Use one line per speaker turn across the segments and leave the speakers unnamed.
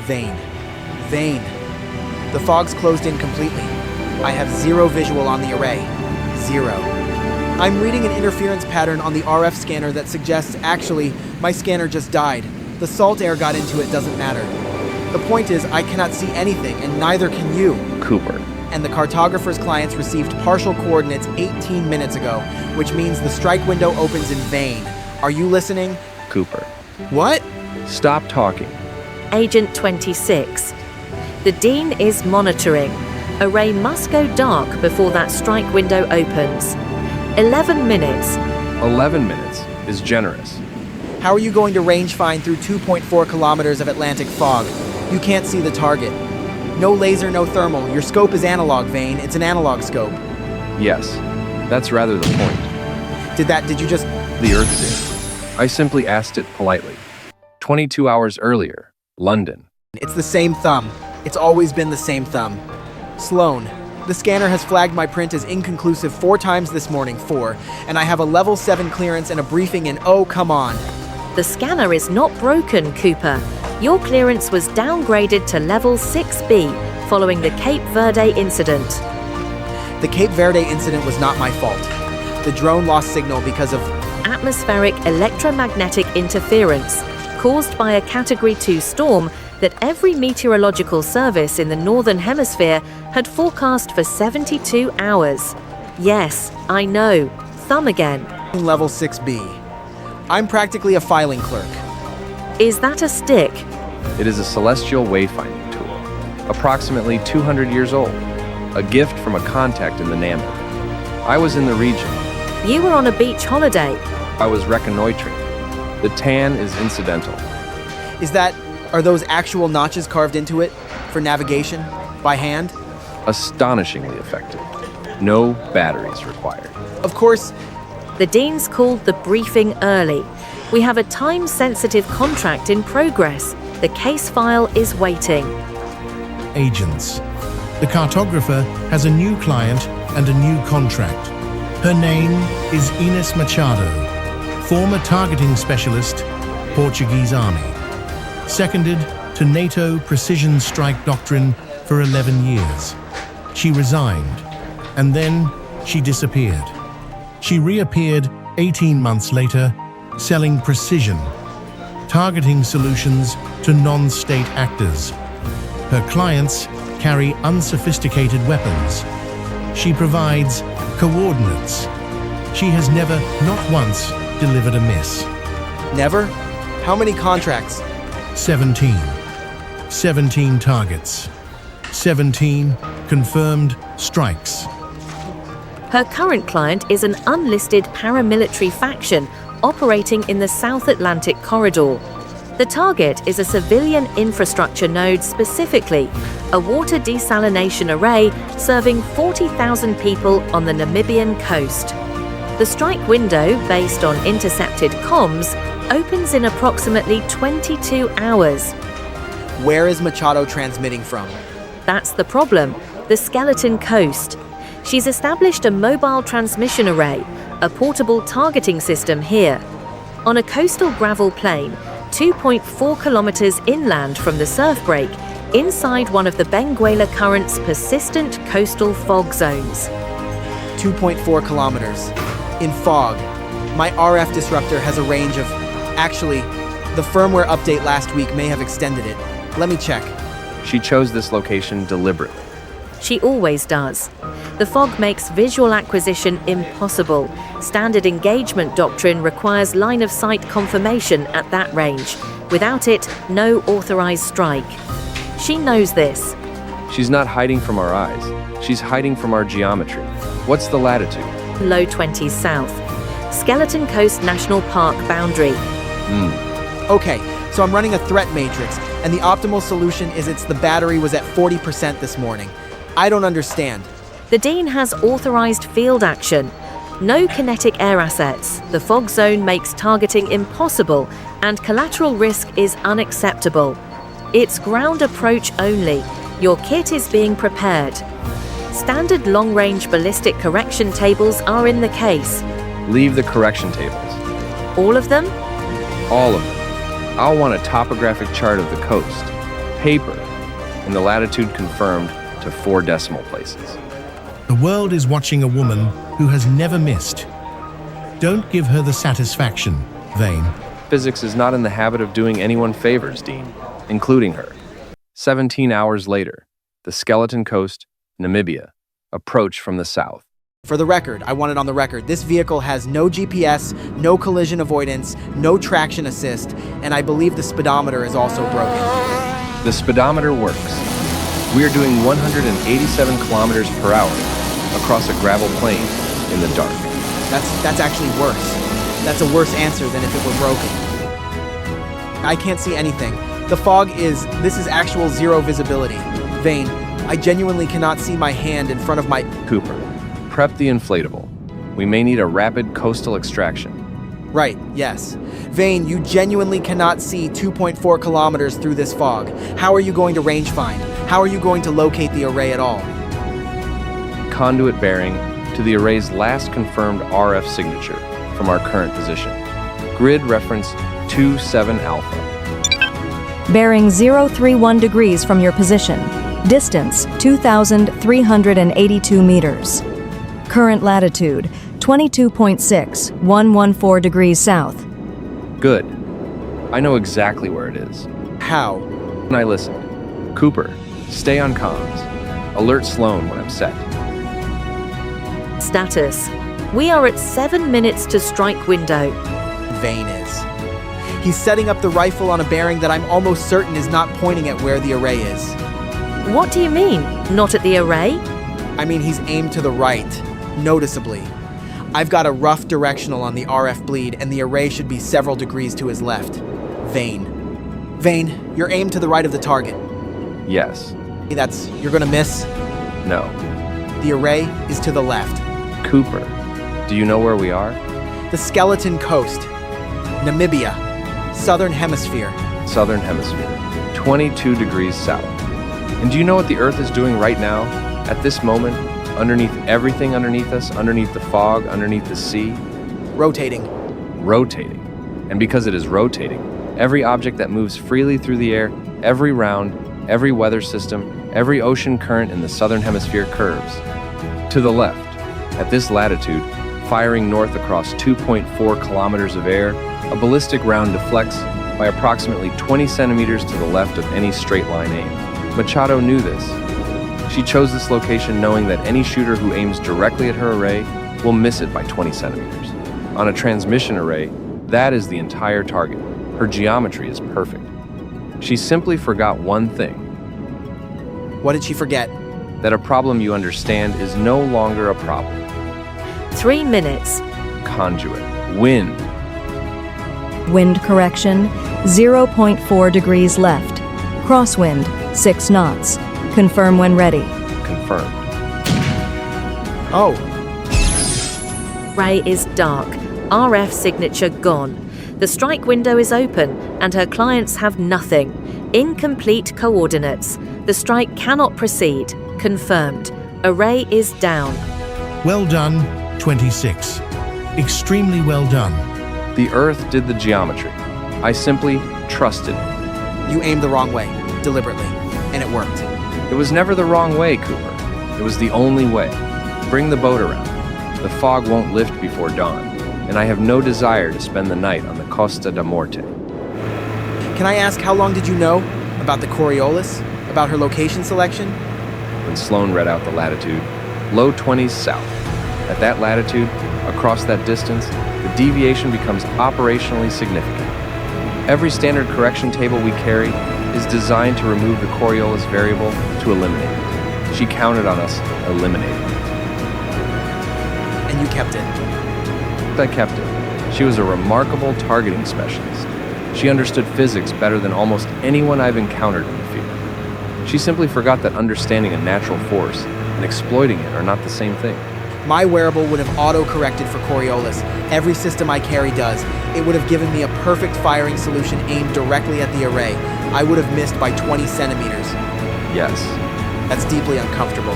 Vane. Vane. The fog's closed in completely. I have zero visual on the array. Zero. I'm reading an interference pattern on the RF scanner that suggests, actually, my scanner just died. The salt air got into it, doesn't matter. The point is, I cannot see anything, and neither can you.
Cooper.
And the cartographer's clients received partial coordinates 18 minutes ago, which means the strike window opens in Vane. Are you listening?
Cooper.
What?
Stop talking.
Agent 26. The Dean is monitoring. Array must go dark before that strike window opens. 11 minutes.
11 minutes is generous.
How are you going to range find through 2.4 kilometers of Atlantic fog? You can't see the target. No laser, no thermal. Your scope is analog, Vane. It's an analog scope.
Yes, that's rather the point.
Did you just...
The Earth did. I simply asked it politely. 22 hours earlier, London.
It's the same thumb. It's always been the same thumb. Sloan, the scanner has flagged my print as inconclusive 4 times this morning, 4, and I have a level 7 clearance and a briefing in, oh, come on.
The scanner is not broken, Cooper. Your clearance was downgraded to level 6B following the Cape Verde incident.
The Cape Verde incident was not my fault. The drone lost signal because of
atmospheric electromagnetic interference caused by a Category 2 storm that every meteorological service in the Northern Hemisphere had forecast for 72 hours. Yes, I know. Thumb again.
level 6B. I'm practically a filing clerk.
Is that a stick?
It is a celestial wayfinding tool, approximately 200 years old, a gift from a contact in the Namib. I was in the region.
You were on a beach holiday.
I was reconnoitering. The tan is incidental.
Are those actual notches carved into it for navigation by hand?
Astonishingly effective. No batteries required.
Of course.
The Dean's called the briefing early. We have a time-sensitive contract in progress. The case file is waiting.
Agents. The cartographer has a new client and a new contract. Her name is Ines Machado, former targeting specialist, Portuguese Army. Seconded to NATO precision strike doctrine for 11 years. She resigned, and then she disappeared. She reappeared 18 months later, selling precision, targeting solutions to non-state actors. Her clients carry unsophisticated weapons. She provides coordinates. She has never, not once, delivered a miss.
Never? How many contracts?
17. 17 targets. 17 confirmed strikes.
Her current client is an unlisted paramilitary faction operating in the South Atlantic corridor. The target is a civilian infrastructure node, specifically a water desalination array serving 40,000 people on the Namibian coast. The strike window, based on intercepted comms, opens in approximately 22 hours.
Where is Machado transmitting from?
That's the problem, the Skeleton Coast. She's established a mobile transmission array, a portable targeting system here. On a coastal gravel plain, 2.4 kilometers inland from the surf break, inside one of the Benguela Current's persistent coastal fog zones.
2.4 kilometers. In fog. My RF disruptor has a range of... Actually, the firmware update last week may have extended it. Let me check.
She chose this location deliberately.
She always does. The fog makes visual acquisition impossible. Standard engagement doctrine requires line-of-sight confirmation at that range. Without it, no authorized strike. She knows this.
She's not hiding from our eyes. She's hiding from our geometry. What's the latitude?
Low 20s south. Skeleton Coast National Park boundary.
Okay, so I'm running a threat matrix, and the optimal solution is the battery was at 40% this morning. I don't understand.
The Dean has authorized field action. No kinetic air assets. The fog zone makes targeting impossible, and collateral risk is unacceptable. It's ground approach only. Your kit is being prepared. Standard long-range ballistic correction tables are in the case.
Leave the correction tables.
All of them?
All of them. I'll want a topographic chart of the coast. paper, and the latitude confirmed to 4 decimal places.
The world is watching a woman who has never missed. Don't give her the satisfaction, Vane.
Physics is not in the habit of doing anyone favors, Dean, including her. 17 hours later, the Skeleton Coast, Namibia, approach from the south.
For the record, I want it on the record, this vehicle has no GPS, no collision avoidance, no traction assist, and I believe the speedometer is also broken.
The speedometer works. We are doing 187 kilometers per hour across a gravel plain in the dark.
That's actually worse. That's a worse answer than if it were broken. I can't see anything. This is actual zero visibility. Vane, I genuinely cannot see my hand in front of my...
Cooper, prep the inflatable. We may need a rapid coastal extraction.
Right, yes. Vane, you genuinely cannot see 2.4 kilometers through this fog. How are you going to range find? How are you going to locate the array at all?
Conduit bearing to the array's last confirmed RF signature from our current position. Grid reference 27 alpha.
Bearing 031 degrees from your position. Distance 2,382 meters. Current latitude 22.6114 degrees south.
Good. I know exactly where it is.
How?
And I listened. Cooper, stay on comms. Alert Sloan when I'm set.
Status. We are at 7 minutes to strike window.
Vane is. He's setting up the rifle on a bearing that I'm almost certain is not pointing at where the array is.
What do you mean? Not at the array?
I mean, he's aimed to the right, noticeably. I've got a rough directional on the RF bleed, and the array should be several degrees to his left. Vane. Vane, you're aimed to the right of the target.
Yes.
You're gonna miss?
No.
The array is to the left.
Cooper, do you know where we are?
The Skeleton Coast. Namibia. Southern Hemisphere.
Southern Hemisphere. 22 degrees south. And do you know what the Earth is doing right now, at this moment, underneath everything underneath us, underneath the fog, underneath the sea?
Rotating.
Rotating. And because it is rotating, every object that moves freely through the air, every round, every weather system, every ocean current in the Southern Hemisphere curves. To the left, at this latitude, firing north across 2.4 kilometers of air, a ballistic round deflects by approximately 20 centimeters to the left of any straight line aim. Machado knew this. She chose this location knowing that any shooter who aims directly at her array will miss it by 20 centimeters. On a transmission array, that is the entire target. Her geometry is perfect. She simply forgot one thing.
What did she forget?
That a problem you understand is no longer a problem.
3 minutes.
Conduit. Wind.
Wind correction 0.4 degrees left. Crosswind 6 knots. Confirm when ready.
Confirmed.
Oh,
Ray is dark. RF signature gone. The strike window is open, and her clients have nothing. Incomplete coordinates. The strike cannot proceed. Confirmed. Array is down.
Well done, 26. Extremely well done.
The Earth did the geometry. I simply trusted it.
you aimed the wrong way, deliberately, and it worked.
It was never the wrong way, Cooper. It was the only way. Bring the boat around. The fog won't lift before dawn, and I have no desire to spend the night on the Costa da Morte.
Can I ask, how long did you know about the Coriolis? About her location selection?
When Sloan read out the latitude, low 20s south. At that latitude, across that distance, the deviation becomes operationally significant. Every standard correction table we carry is designed to remove the Coriolis variable to eliminate it. She counted on us eliminating it.
And you kept it.
I kept it. She was a remarkable targeting specialist. She understood physics better than almost anyone I've encountered in the field. She simply forgot that understanding a natural force and exploiting it are not the same thing.
My wearable would have auto-corrected for Coriolis. Every system I carry does. It would have given me a perfect firing solution aimed directly at the array. I would have missed by 20 centimeters.
Yes,
That's deeply uncomfortable.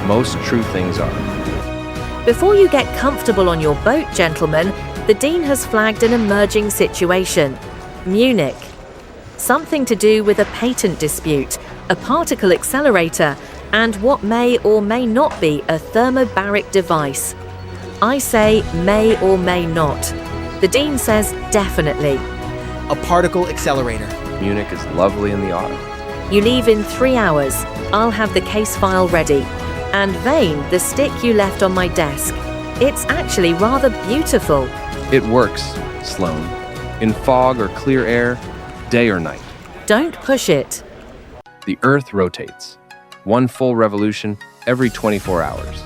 most true things are.
Before you get comfortable on your boat, gentlemen, the Dean has flagged an emerging situation. Munich. something to do with a patent dispute, a particle accelerator, and what may or may not be a thermobaric device. I say may or may not. The Dean says definitely.
A particle accelerator.
Munich is lovely in the autumn.
You leave in 3 hours. I'll have the case file ready. And Vane, the stick you left on my desk. It's actually rather beautiful.
It works, Sloan. In fog or clear air, day or night.
Don't push it.
The Earth rotates. One full revolution every 24 hours.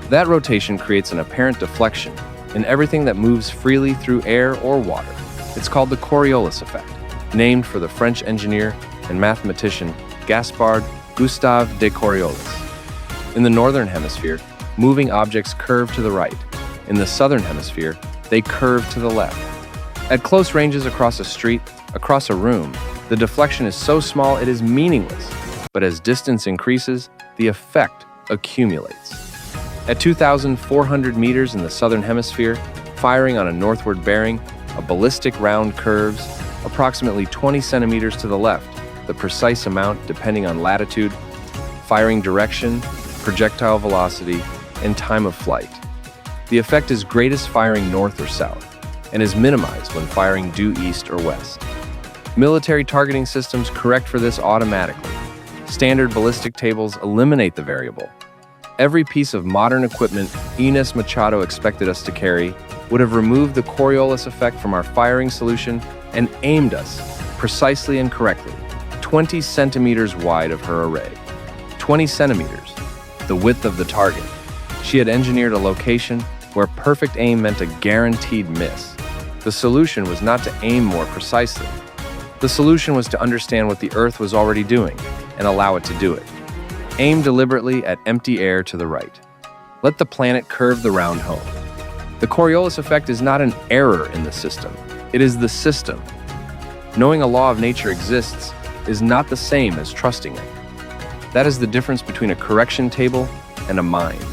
That rotation creates an apparent deflection in everything that moves freely through air or water. It's called the Coriolis effect, named for the French engineer and mathematician Gaspard Gustave de Coriolis. In the northern hemisphere, moving objects curve to the right. In the southern hemisphere, they curve to the left. At close ranges across a street, across a room, the deflection is so small it is meaningless. But as distance increases, the effect accumulates. At 2,400 meters in the southern hemisphere, firing on a northward bearing, a ballistic round curves approximately 20 centimeters to the left, the precise amount depending on latitude, firing direction, projectile velocity, and time of flight. The effect is greatest firing north or south, and is minimized when firing due east or west. Military targeting systems correct for this automatically. Standard ballistic tables eliminate the variable. Every piece of modern equipment Inés Machado expected us to carry would have removed the Coriolis effect from our firing solution and aimed us, precisely and correctly, 20 centimeters wide of her array. 20 centimeters, the width of the target. She had engineered a location where perfect aim meant a guaranteed miss. The solution was not to aim more precisely. The solution was to understand what the Earth was already doing and allow it to do it. Aim deliberately at empty air to the right. Let the planet curve the round home. The Coriolis effect is not an error in the system. It is the system. Knowing a law of nature exists is not the same as trusting it. That is the difference between a correction table and a mind.